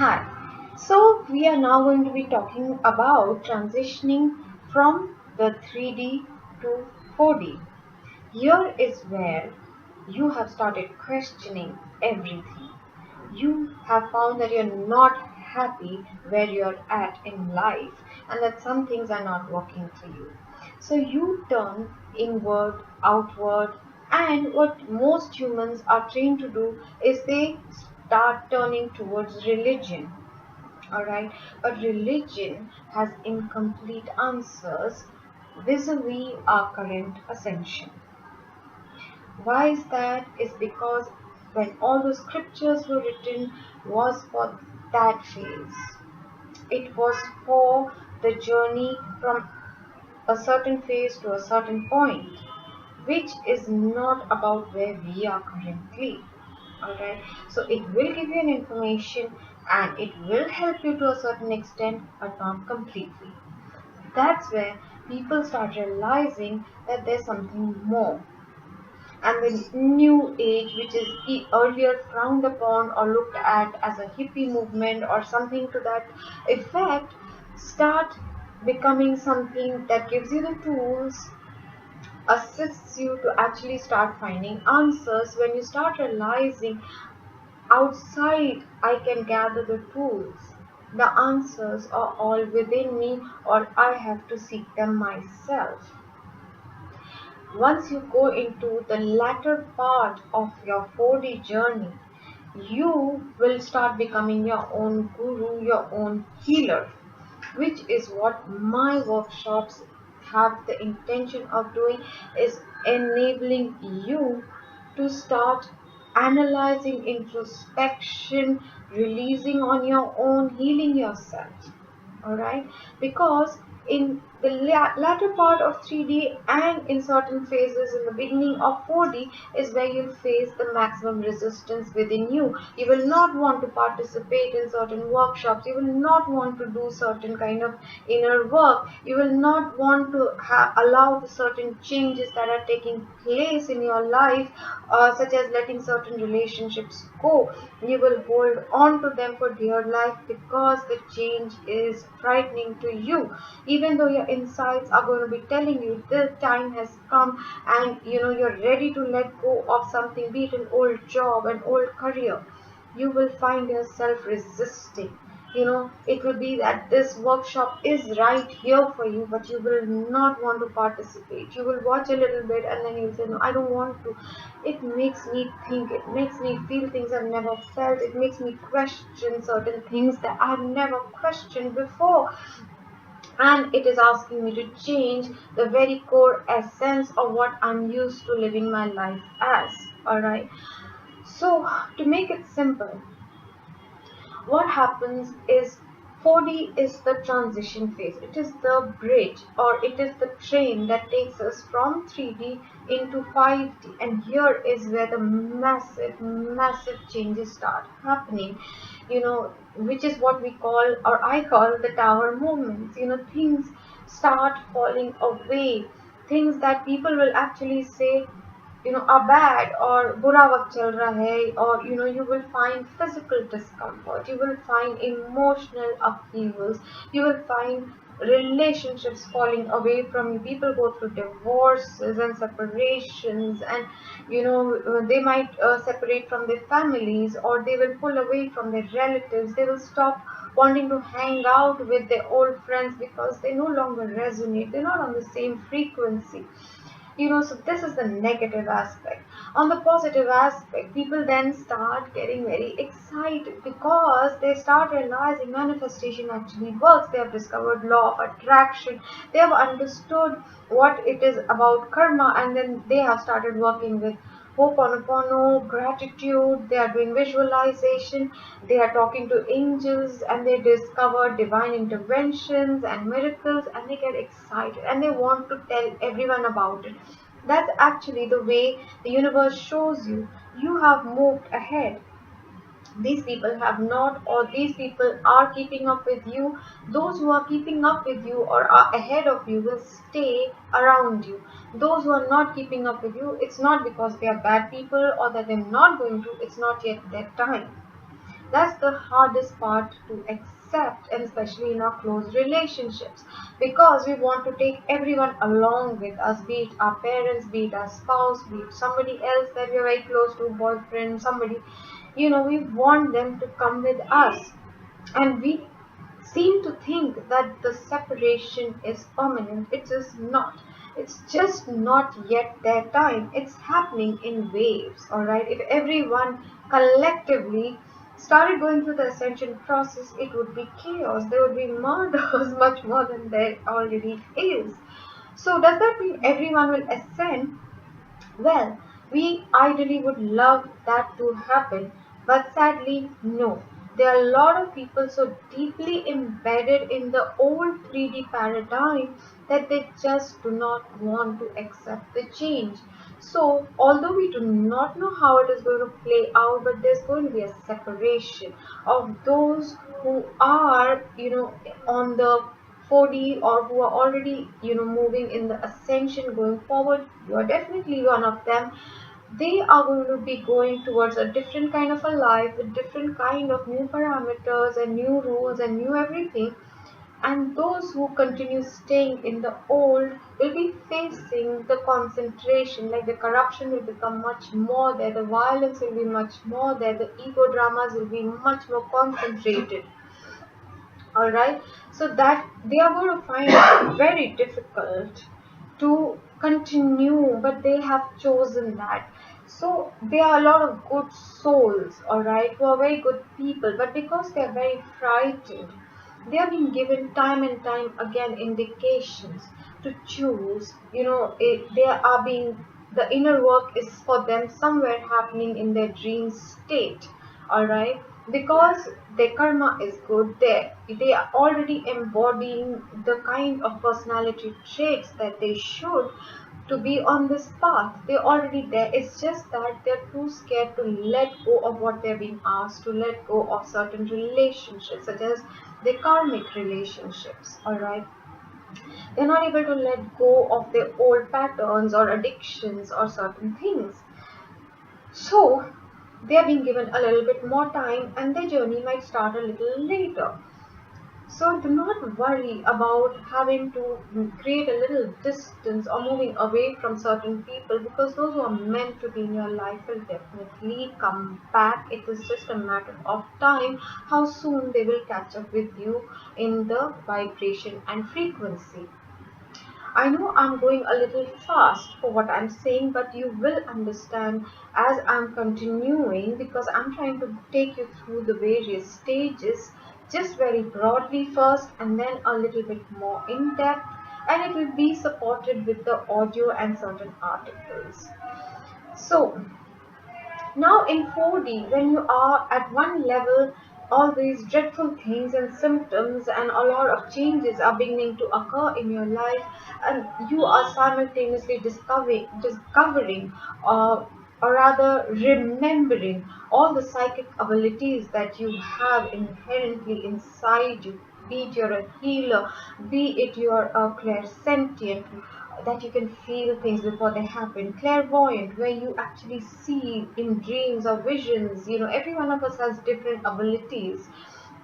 Hi. So we are now going to be talking about transitioning from the 3D to 4D. Here is where you have started questioning everything. You have found that you're not happy where you're at in life and that some things are not working for you. So you turn inward, outward, and what most humans are trained to do is they start turning towards religion. Alright, but religion has incomplete answers vis-a-vis our current ascension. Why is that? Is because when all the scriptures were written was for that phase. It was for the journey from a certain phase to a certain point, which is not about where we are currently. Alright, so it will give you an information and it will help you to a certain extent, but not completely. That's where people start realizing that there's something more. And the new age, which is earlier frowned upon or looked at as a hippie movement or something to that effect, start becoming something that gives you the tools, assists you to actually start finding answers. When you start realizing outside I can gather the tools, the answers are all within me, or I have to seek them myself. Once you go into the latter part of your 4D journey, you will start becoming your own guru, your own healer, which is what my workshops have the intention of doing, is enabling you to start analyzing introspection, releasing on your own, healing yourself. Alright, because in the latter part of 3D and in certain phases in the beginning of 4D is where you'll face the maximum resistance within you. You will not want to participate in certain workshops. You will not want to do certain kind of inner work. You will not want to allow the certain changes that are taking place in your life, such as letting certain relationships go. You will hold on to them for dear life because the change is frightening to you, even though your insides are going to be telling you the time has come and you're ready to let go of something, be it an old job, an old career. You will find yourself resisting. It will be that this workshop is right here for you, but you will not want to participate. You will watch a little bit and then you'll say, no, I don't want to. It makes me think, it makes me feel things I've never felt, it makes me question certain things that I've never questioned before. And it is asking me to change the very core essence of what I'm used to living my life as. Alright. So, to make it simple, what happens is 4D is the transition phase. It is the bridge, or it is the train that takes us from 3D into 5D. And here is where the massive, massive changes start happening, which is what we call, or I call, the tower movements. Things start falling away. Things that people will actually say, are bad, or बुरा वक्त चल रहा है, or you will find physical discomfort, you will find emotional upheavals, you will find relationships falling away from you. People go through divorces and separations, and they might separate from their families, or they will pull away from their relatives. They will stop wanting to hang out with their old friends because they no longer resonate, they're not on the same frequency. So this is the negative aspect. On the positive aspect, people then start getting very excited because they start realizing manifestation actually works. They have discovered law of attraction, they have understood what it is about karma, and then they have started working with Ho'oponopono, gratitude. They are doing visualization, they are talking to angels, and they discover divine interventions and miracles, and they get excited and they want to tell everyone about it. That's actually the way the universe shows you you have moved ahead. These people have not, or these people are keeping up with you. Those who are keeping up with you or are ahead of you will stay around you. Those who are not keeping up with you, it's not because they are bad people or that they're not going to, it's not yet their time. That's the hardest part to accept, and especially in our close relationships, because we want to take everyone along with us, be it our parents, be it our spouse, be it somebody else that we're very close to, boyfriend, somebody, we want them to come with us. And we seem to think that the separation is permanent. It is not. It's just not yet their time. It's happening in waves, alright? If everyone collectively started going through the ascension process, it would be chaos. There would be murders much more than there already is. So, does that mean everyone will ascend? Well, we ideally would love that to happen, but sadly, no. There are a lot of people so deeply embedded in the old 3D paradigm that they just do not want to accept the change. So, although we do not know how it is going to play out, but there's going to be a separation of those who are, on the 4D, or who are already, moving in the ascension going forward. You are definitely one of them. They are going to be going towards a different kind of a life with different kind of new parameters and new rules and new everything. And those who continue staying in the old will be facing the concentration, like the corruption will become much more there, the violence will be much more there, the ego dramas will be much more concentrated. All right, so that they are going to find it very difficult to continue, but they have chosen that. So there are a lot of good souls, all right, who are very good people, but because they are very frightened, they are being given time and time again indications to choose. They are being, the inner work is for them somewhere happening in their dream state, all right, because their karma is good. They are already embodying the kind of personality traits that they should to be on this path. They're already there. It's just that they're too scared to let go of what they're being asked, to let go of certain relationships, such as their karmic relationships, all right. They're not able to let go of their old patterns or addictions or certain things. So they are being given a little bit more time, and their journey might start a little later. So do not worry about having to create a little distance or moving away from certain people, because those who are meant to be in your life will definitely come back. It is just a matter of time how soon they will catch up with you in the vibration and frequency. I know I'm going a little fast for what I'm saying, but you will understand as I'm continuing, because I'm trying to take you through the various stages just very broadly first, and then a little bit more in depth, and it will be supported with the audio and certain articles. So, now in 4D, when you are at one level, all these dreadful things and symptoms and a lot of changes are beginning to occur in your life, and you are simultaneously discovering, or rather remembering all the psychic abilities that you have inherently inside you. Be it you're a healer, be it you're a clairsentient, that you can feel things before they happen, clairvoyant, where you actually see in dreams or visions. Every one of us has different abilities.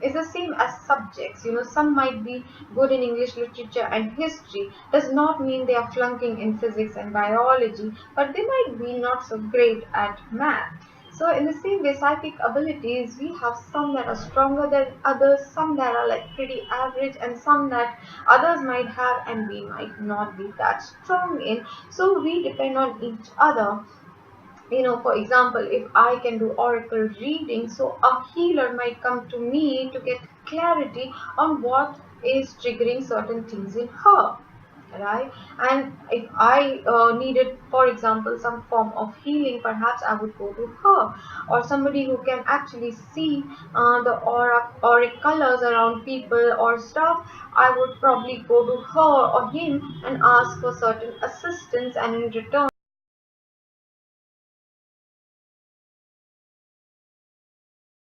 It's the same as subjects. Some might be good in English literature and history, does not mean they are flunking in physics and biology, but they might be not so great at math. So in the same way, psychic abilities, we have some that are stronger than others, some that are like pretty average, and some that others might have and we might not be that strong in. So we depend on each other. For example, if I can do oracle reading, so a healer might come to me to get clarity on what is triggering certain things in her, right? And if I needed, for example, some form of healing, perhaps I would go to her, or somebody who can actually see the auric colors around people or stuff. I would probably go to her or him and ask for certain assistance, and in return